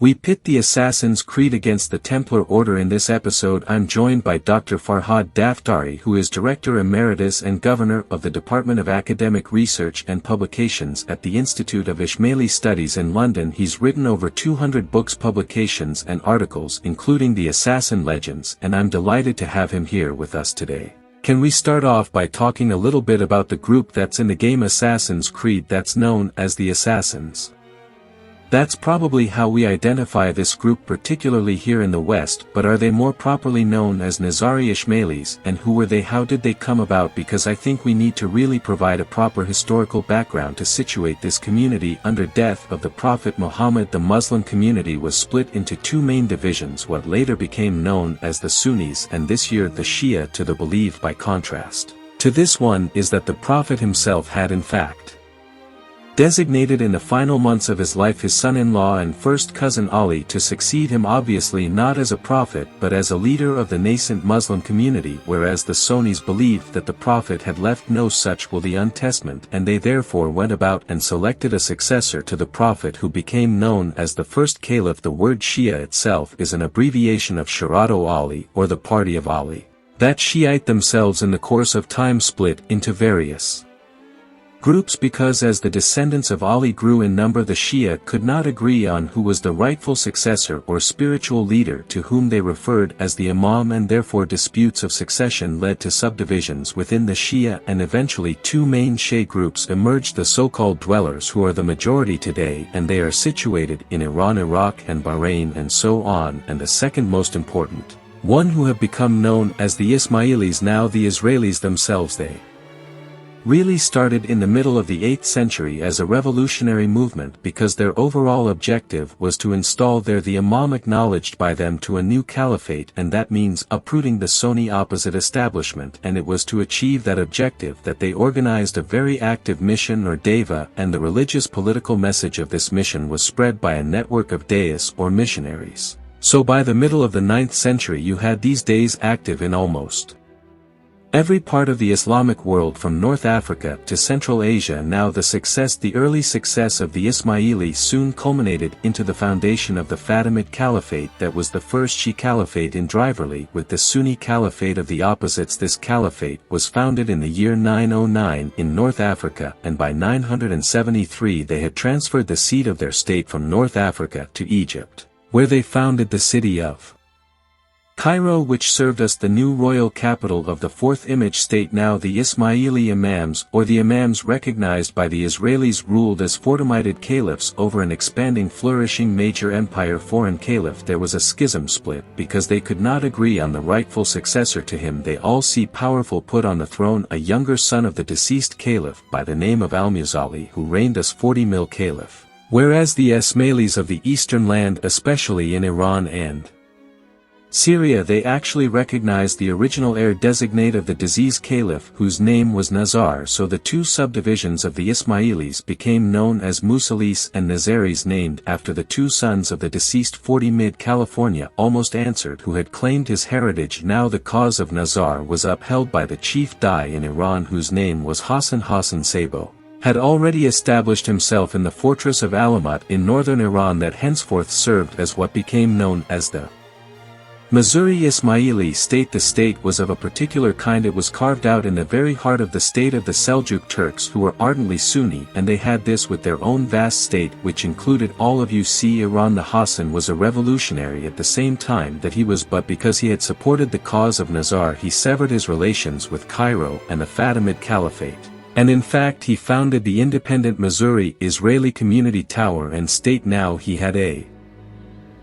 We pit the Assassin's Creed against the Templar Order. In this episode I'm joined by Dr. Farhad Daftari, who is Director Emeritus and Governor of the Department of Academic Research and Publications at the Institute of Ismaili Studies in London. He's written over 200 books, publications and articles including the Assassin Legends, and I'm delighted to have him here with us today. Can we start off by talking a little bit about the group that's in the game Assassin's Creed that's known as the Assassins? That's probably how we identify this group, particularly here in the West, but are they more properly known as Nizari Ismailis, and who were they? How did they come about? Because I think we need to really provide a proper historical background to situate this community. Under death of the Prophet Muhammad, the Muslim community was split into two main divisions, what later became known as the Sunnis and this year the Shia. To the belief, by contrast to this one, is that the Prophet himself had in fact designated in the final months of his life his son-in-law and first cousin Ali to succeed him, obviously not as a prophet but as a leader of the nascent Muslim community, whereas the Sunnis believed that the Prophet had left no such will, the Testament, and they therefore went about and selected a successor to the Prophet who became known as the first caliph. The word Shia itself is an abbreviation of Shiratu Ali, or the party of Ali. That Shiite themselves in the course of time split into various groups because as the descendants of Ali grew in number, the Shia could not agree on who was the rightful successor or spiritual leader, to whom they referred as the Imam, and therefore disputes of succession led to subdivisions within the Shia, and eventually two main Shia groups emerged: the so-called dwellers, who are the majority today, and they are situated in Iran, Iraq and Bahrain and so on, and the second most important one, who have become known as the Ismailis. Now the Israelis themselves, they really started in the middle of the 8th century as a revolutionary movement because their overall objective was to install there the Imam acknowledged by them to a new caliphate, and that means uprooting the Sunni opposite establishment, and it was to achieve that objective that they organized a very active mission or deva, and the religious political message of this mission was spread by a network of dais or missionaries. So by the middle of the 9th century you had these days active in almost every part of the Islamic world from North Africa to Central Asia. Now the early success of the Ismaili soon culminated into the foundation of the Fatimid Caliphate, that was the first Shia Caliphate in Driverly, with the Sunni Caliphate of the opposites. This caliphate was founded in the year 909 in North Africa, and by 973 they had transferred the seat of their state from North Africa to Egypt, where they founded the city of Cairo, which served as the new royal capital of the fourth image state. Now the Ismaili imams, or the imams recognized by the Israelis, ruled as Fatimid caliphs over an expanding, flourishing major empire. Foreign caliph, there was a schism split because they could not agree on the rightful successor to him. They all see powerful put on the throne a younger son of the deceased caliph by the name of Al-Muzali, who reigned as 40 caliph, whereas the Ismailis of the eastern land, especially in Iran and Syria, they actually recognized the original heir designate of the deceased caliph, whose name was Nazar. So the two subdivisions of the Ismailis became known as Musalis and Nazaris, named after the two sons of the deceased 40 California almost answered, who had claimed his heritage. Now the cause of Nazar was upheld by the chief Dai in Iran, whose name was Hassan Sabo, had already established himself in the fortress of Alamat in northern Iran, that henceforth served as what became known as the Missouri Ismaili state. The state was of a particular kind. It was carved out in the very heart of the state of the Seljuk Turks, who were ardently Sunni, and they had this with their own vast state, which included all of Iran. The Hassan was a revolutionary at the same time that he was, but because he had supported the cause of Nazar, he severed his relations with Cairo and the Fatimid Caliphate, and in fact he founded the independent Missouri Israeli Community Tower and State. Now he had a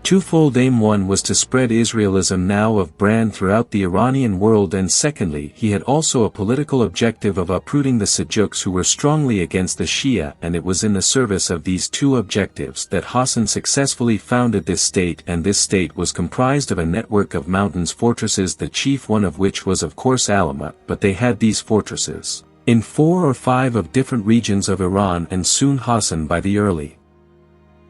twofold aim. One was to spread Israelism now of brand throughout the Iranian world, and secondly he had also a political objective of uprooting the Seljuks, who were strongly against the Shia, and it was in the service of these two objectives that Hassan successfully founded this state. And this state was comprised of a network of mountains fortresses, the chief one of which was of course Alamat, but they had these fortresses in 4 or 5 of different regions of Iran, and soon Hassan, by the early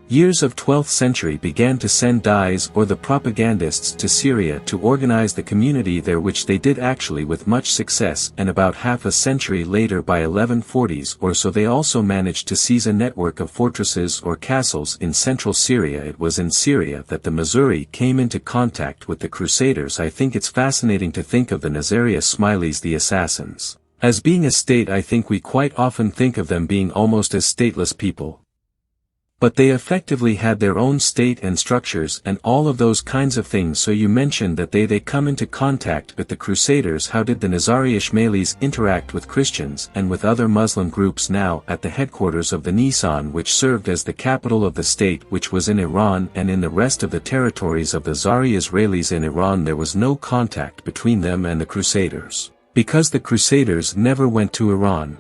Years of 12th century began to send dyes or the propagandists to Syria to organize the community there, which they did actually with much success, and about half a century later, by 1140s or so, they also managed to seize a network of fortresses or castles in central Syria. It was in Syria that the Missouri came into contact with the Crusaders. I think it's fascinating to think of the Nazaria Smileys, the assassins, as being a state. I think we quite often think of them being almost as stateless people. But they effectively had their own state and structures and all of those kinds of things. So you mentioned that they come into contact with the Crusaders. How did the Nazaria Ismailis interact with Christians and with other Muslim groups? Now, at the headquarters of the Nisan, which served as the capital of the state, which was in Iran, and in the rest of the territories of the Zari Israelis in Iran, there was no contact between them and the Crusaders, because the Crusaders never went to Iran.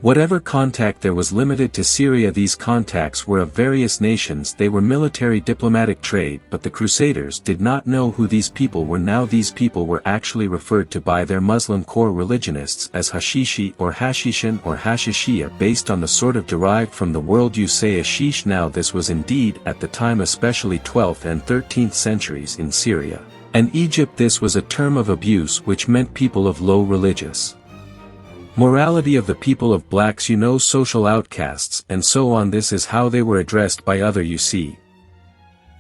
Whatever contact there was limited to Syria. These contacts were of various nations. They were military, diplomatic, trade, but the Crusaders did not know who these people were. Now these people were actually referred to by their Muslim core religionists as Hashishi or Hashishan or Hashishia, based on the sort of derived from the word you say Ashish. Now this was indeed at the time, especially 12th and 13th centuries in Syria and Egypt. This was a term of abuse which meant people of low religious morality, of the people of blacks, social outcasts, and so on. This is how they were addressed by other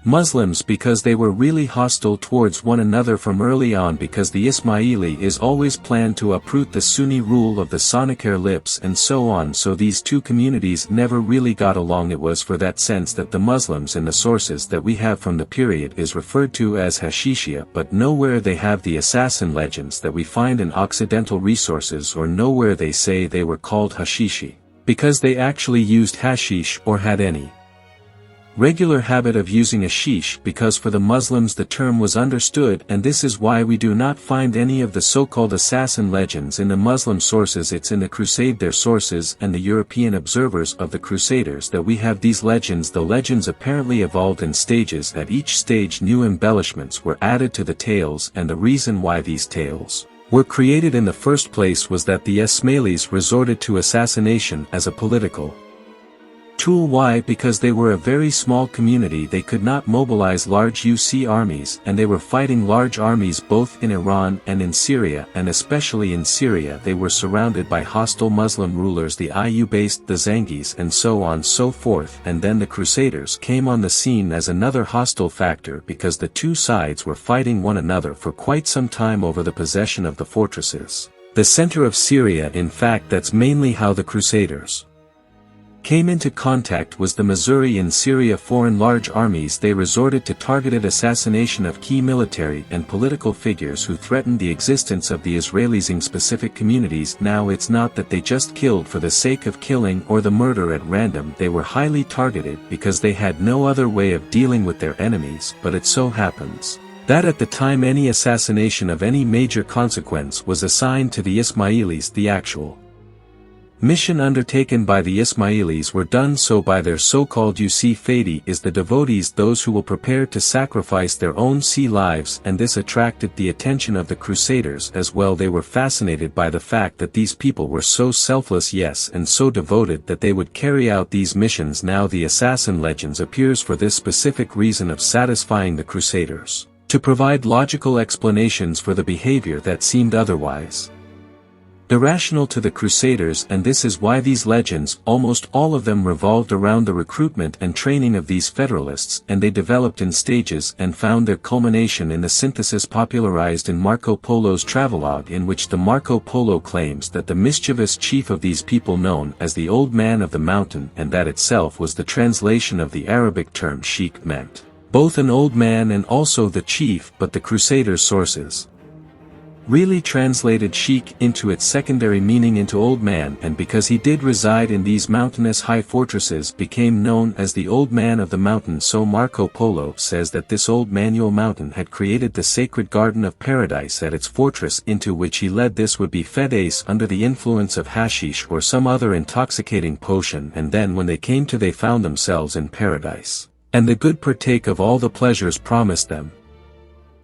Muslims, because they were really hostile towards one another from early on, because the Ismaili is always planned to uproot the Sunni rule of the Sonikar lips and so on. So these two communities never really got along. It was for that sense that the Muslims in the sources that we have from the period is referred to as Hashishia, but nowhere they have the assassin legends that we find in Occidental resources, or nowhere they say they were called Hashishi, because they actually used hashish or had any regular habit of using ashish, because for the Muslims the term was understood, and this is why we do not find any of the so-called assassin legends in the Muslim sources. It's in the their sources and the European observers of the Crusaders that we have these legends. The legends apparently evolved in stages. At each stage new embellishments were added to the tales, and the reason why these tales were created in the first place was that the Ismailis resorted to assassination as a political tool. Why? Because they were a very small community. They could not mobilize large armies, and they were fighting large armies both in Iran and in Syria, and especially in Syria they were surrounded by hostile Muslim rulers, the Ayyub-based, the Zangis, and so on so forth. And then the Crusaders came on the scene as another hostile factor, because the two sides were fighting one another for quite some time over the possession of the fortresses, the center of Syria. In fact, that's mainly how the Crusaders came into contact was the Missouri in Syria. Foreign large armies, they resorted to targeted assassination of key military and political figures who threatened the existence of the Israelis in specific communities. Now it's not that they just killed for the sake of killing or the murder at random. They were highly targeted because they had no other way of dealing with their enemies. But it so happens that at the time any assassination of any major consequence was assigned to the Ismailis. The actual mission undertaken by the Ismailis were done so by their so-called Fadi, is the devotees, those who will prepare to sacrifice their own lives, and this attracted the attention of the Crusaders as well. They were fascinated by the fact that these people were so selfless, yes, and so devoted that they would carry out these missions. Now the assassin legends appears for this specific reason of satisfying the Crusaders, to provide logical explanations for the behavior that seemed otherwise irrational to the Crusaders. And this is why these legends, almost all of them, revolved around the recruitment and training of these Federalists, and they developed in stages and found their culmination in the synthesis popularized in Marco Polo's travelogue, in which the Marco Polo claims that the mischievous chief of these people known as the Old Man of the Mountain, and that itself was the translation of the Arabic term sheikh, meant both an old man and also the chief, but the Crusaders' sources really translated sheikh into its secondary meaning into old man, and because he did reside in these mountainous high fortresses became known as the Old Man of the Mountain. So Marco Polo says that this old Manuel Mountain had created the sacred garden of paradise at its fortress, into which he led. This would be Fedais under the influence of hashish or some other intoxicating potion, and then when they came to, they found themselves in paradise, and the good partake of all the pleasures promised them.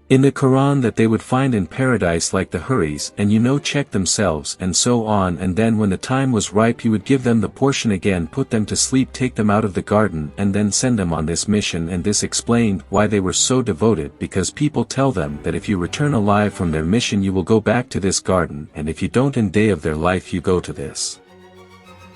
in the Quran that they would find in paradise like the Houris and check themselves and so on, and then when the time was ripe he would give them the portion again, put them to sleep, take them out of the garden and then send them on this mission. And this explained why they were so devoted, because people tell them that if you return alive from their mission you will go back to this garden, and if you don't in day of their life you go to this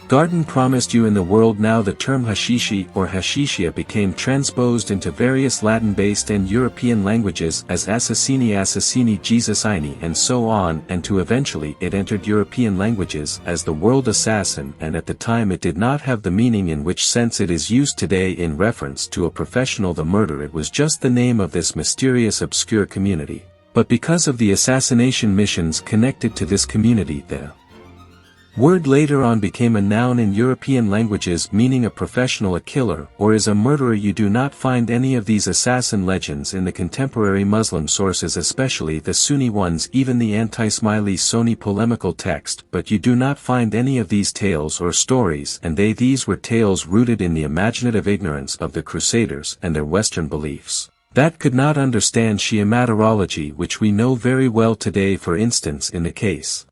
garden promised you in the world. Now the term Hashishi or Hashishia became transposed into various Latin-based and European languages as Assassini, Jesusini and so on, and to eventually it entered European languages as the word assassin, and at the time it did not have the meaning in which sense it is used today in reference to a professional the murder. It was just the name of this mysterious obscure community. But because of the assassination missions connected to this community, the word later on became a noun in European languages meaning a professional, a killer, or is a murderer. You do not find any of these assassin legends in the contemporary Muslim sources, especially the Sunni ones, even the anti-Smiley Sunni polemical text, but you do not find any of these tales or stories, and these were tales rooted in the imaginative ignorance of the Crusaders and their Western beliefs that could not understand Shia martyrology, which we know very well today. For instance, in the case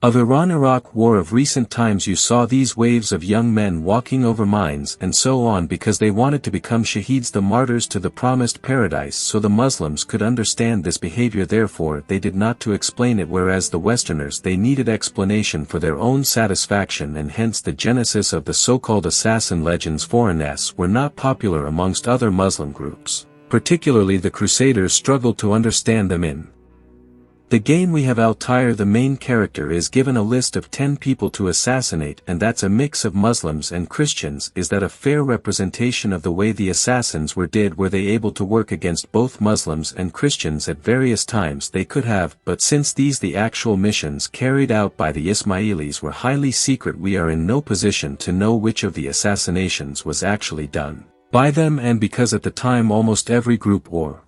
of Iran-Iraq war of recent times, you saw these waves of young men walking over mines and so on because they wanted to become shaheeds, the martyrs to the promised paradise, so the Muslims could understand this behavior. Therefore they did not to explain it, whereas the Westerners, they needed explanation for their own satisfaction, and hence the genesis of the so-called assassin legends. Foreigners were not popular amongst other Muslim groups. Particularly the Crusaders struggled to understand them. In the game we have Altair, the main character, is given a list of 10 people to assassinate, and that's a mix of Muslims and Christians. Is that a fair representation of the way the assassins were they able to work against both Muslims and Christians at various times? They could have, but since the actual missions carried out by the Ismailis were highly secret, we are in no position to know which of the assassinations was actually done by them, and because at the time almost every group or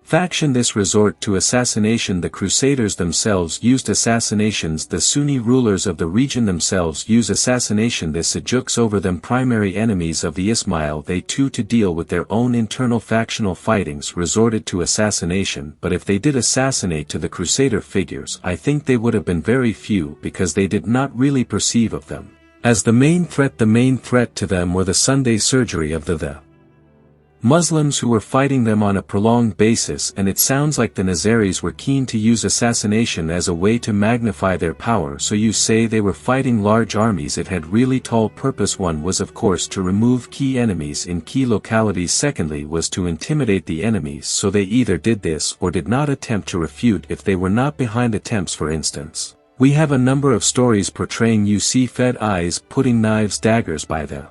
faction this resort to assassination. The Crusaders themselves used assassinations. The Sunni rulers of the region themselves use assassination. The Seljuks, over them primary enemies of the Ismail, they too, to deal with their own internal factional fightings, resorted to assassination. But if they did assassinate to the Crusader figures, I think they would have been very few, because they did not really perceive of them as the main threat. The main threat to them were the Sunday surgery of the Muslims who were fighting them on a prolonged basis, and it sounds like the Nazaris were keen to use assassination as a way to magnify their power. So you say they were fighting large armies. It had really tall purpose. One was of course to remove key enemies in key localities. Secondly was to intimidate the enemies, so they either did this or did not attempt to refute if they were not behind attempts. For instance, we have a number of stories portraying fed eyes putting knives, daggers by the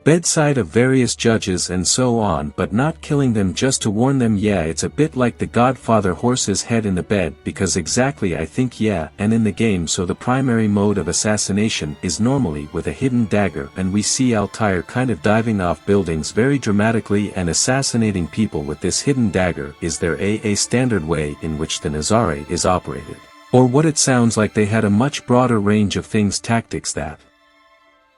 bedside of various judges and so on, but not killing them, just to warn them. Yeah, it's a bit like the Godfather, horse's head in the bed, because exactly I think, yeah. And in the game, so the primary mode of assassination is normally with a hidden dagger, and we see Altair kind of diving off buildings very dramatically and assassinating people with this hidden dagger. Is there a standard way in which the Nazari is operated? Or what it sounds like they had a much broader range of things, tactics that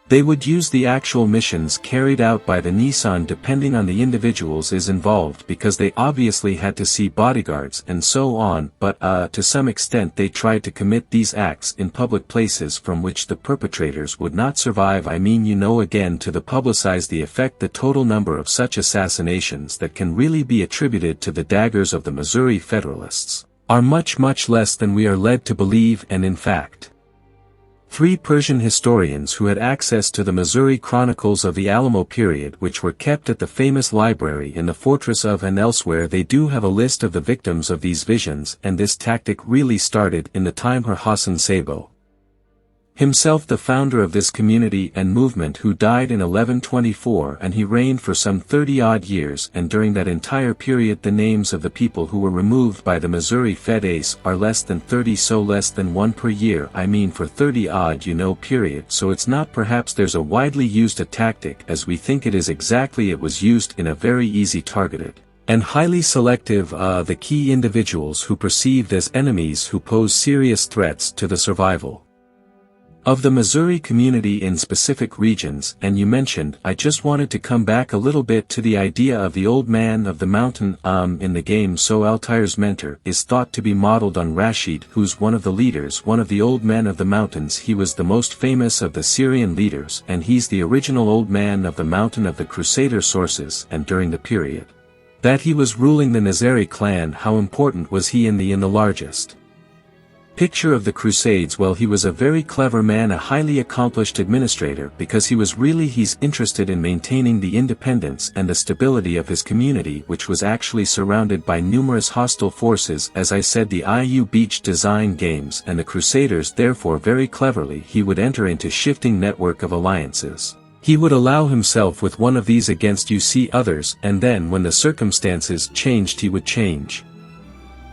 they would use. The actual missions carried out by the Nissan, depending on the individuals is involved, because they obviously had to see bodyguards and so on, but to some extent they tried to commit these acts in public places from which the perpetrators would not survive. I mean, again, to publicize the effect. The total number of such assassinations that can really be attributed to the daggers of the Missouri Federalists are much less than we are led to believe. And in fact, 3 Persian historians who had access to the Missouri chronicles of the Alamo period, which were kept at the famous library in the fortress of and elsewhere, they do have a list of the victims of these visions, and this tactic really started in the time of Hassan Sabo, himself the founder of this community and movement, who died in 1124, and he reigned for some 30-odd years, and during that entire period the names of the people who were removed by the Missouri Feds are less than 30, so less than 1 per year. I mean, for 30-odd period. So it's not perhaps there's a widely used a tactic as we think it is. Exactly, it was used in a very easy, targeted and highly selective the key individuals who perceived as enemies who pose serious threats to the survival of the Missouri community in specific regions. And you mentioned, I just wanted to come back a little bit to the idea of the old man of the mountain. In the game, so Altair's mentor is thought to be modeled on Rashid, who's one of the leaders, one of the old men of the mountains. He was the most famous of the Syrian leaders, and he's the original old man of the mountain of the Crusader sources. And during the period that he was ruling the Nizari clan, how important was he in the largest picture of the Crusades? Well, he was a very clever man, a highly accomplished administrator, because he's interested in maintaining the independence and the stability of his community, which was actually surrounded by numerous hostile forces, as I said, the IU Beach design games, and the Crusaders. Therefore, very cleverly, he would enter into shifting network of alliances. He would allow himself with one of these against others, and then when the circumstances changed, he would change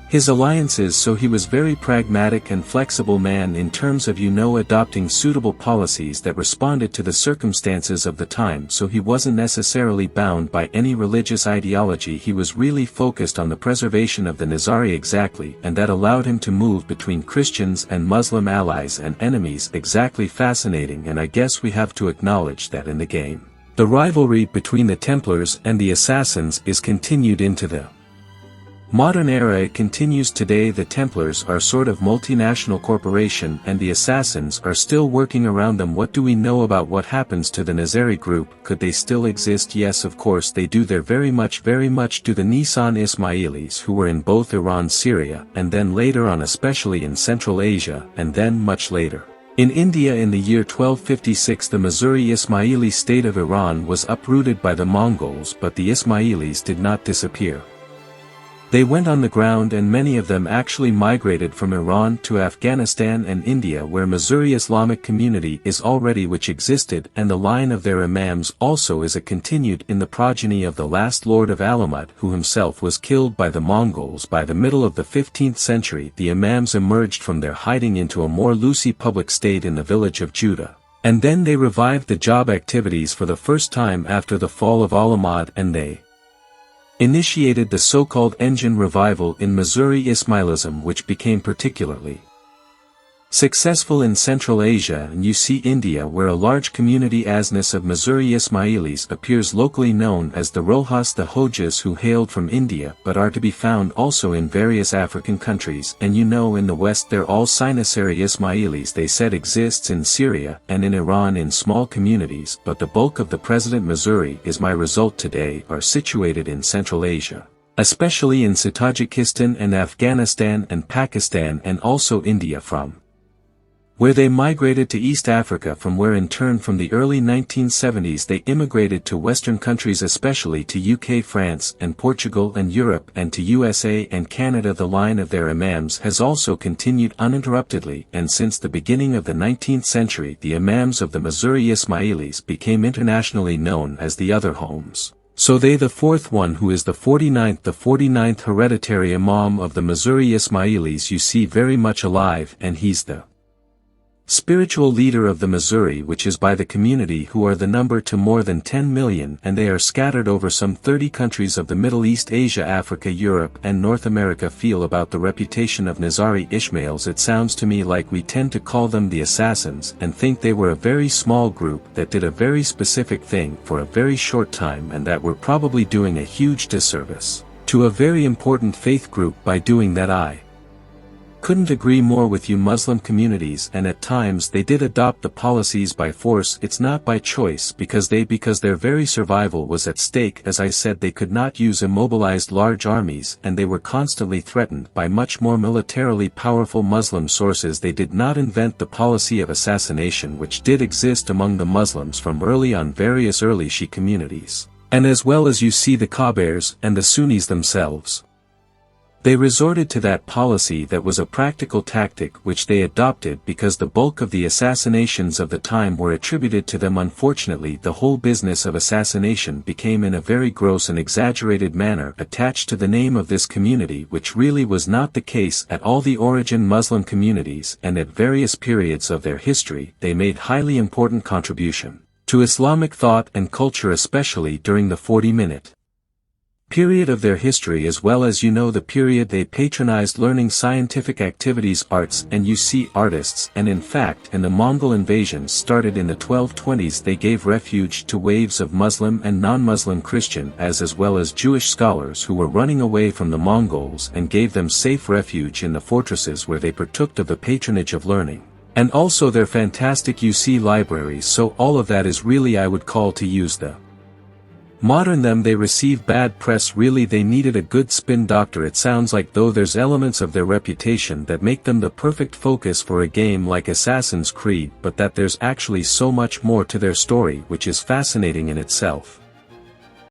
his alliances. So he was very pragmatic and flexible man in terms of adopting suitable policies that responded to the circumstances of the time. So he wasn't necessarily bound by any religious ideology. He was really focused on the preservation of the Nizari exactly, and that allowed him to move between Christians and Muslim allies and enemies. Exactly, fascinating. And I guess we have to acknowledge that in the game, the rivalry between the Templars and the Assassins is continued into the modern era. It continues today. The Templars are sort of multinational corporation, and the Assassins are still working around them. What do we know about what happens to the Nizari group? Could they still exist? Yes, of course they do. They're very much do the Nisan Ismailis, who were in both Iran, Syria, and then later on especially in Central Asia, and then much later in India. In the year 1256, the Missouri Ismaili state of Iran was uprooted by the Mongols, but the Ismailis did not disappear. They went on the ground, and many of them actually migrated from Iran to Afghanistan and India, where Missouri Islamic community is already, which existed, and the line of their imams also is continued in the progeny of the last lord of Alamut, who himself was killed by the Mongols. By the middle of the 15th century, the imams emerged from their hiding into a more loosey public state in the village of Judah, and then they revived the job activities for the first time after the fall of Alamut, and they initiated the so-called engine revival in Missouri Ismailism, which became particularly successful in Central Asia. And you see India, where a large community asness of Missouri Ismailis appears, locally known as the Rohas, the Hojas, who hailed from India but are to be found also in various African countries. And in the West they're all Sinasari Ismailis, they said exists in Syria and in Iran in small communities, but the bulk of the President Missouri is my result today are situated in Central Asia, especially in Tajikistan and Afghanistan and Pakistan, and also India, from where they migrated to East Africa, from where in turn from the early 1970s they immigrated to Western countries, especially to UK, France, and Portugal and Europe, and to USA and Canada. The line of their imams has also continued uninterruptedly, and since the beginning of the 19th century the imams of the Missouri Ismailis became internationally known as the other homes. So they the fourth one, who is the 49th hereditary imam of the Missouri Ismailis, you see very much alive, and he's the spiritual leader of the Missouri, which is by the community, who are the number to more than 10 million, and they are scattered over some 30 countries of the Middle East, Asia, Africa, Europe, and North America. Feel about the reputation of Nizari Ishmaels. It sounds to me like we tend to call them the Assassins, and think they were a very small group that did a very specific thing for a very short time, and that were probably doing a huge disservice to a very important faith group by doing that. I couldn't agree more with you. Muslim communities, and at times they did adopt the policies by force. It's not by choice, because their very survival was at stake. As I said, they could not use immobilized large armies, and they were constantly threatened by much more militarily powerful Muslim sources. They did not invent the policy of assassination, which did exist among the Muslims from early on, various early Shi'a communities, and as well as you see the Kabars and the Sunnis themselves. They resorted to that policy. That was a practical tactic which they adopted because the bulk of the assassinations of the time were attributed to them. Unfortunately, the whole business of assassination became in a very gross and exaggerated manner attached to the name of this community, which really was not the case at all. The origin Muslim communities, and at various periods of their history, they made highly important contribution to Islamic thought and culture, especially during the 40-minute period of their history, as well as the period they patronized learning, scientific activities, arts, and artists. And in fact, the Mongol invasions started in the 1220s. They gave refuge to waves of Muslim and non-Muslim Christian as well as Jewish scholars who were running away from the Mongols, and gave them safe refuge in the fortresses where they partook of the patronage of learning. And also their fantastic libraries. So all of that is really, I would call, to use the modern them. They receive bad press. Really, they needed a good spin doctor. It sounds like though there's elements of their reputation that make them the perfect focus for a game like Assassin's Creed, but that there's actually so much more to their story, which is fascinating in itself.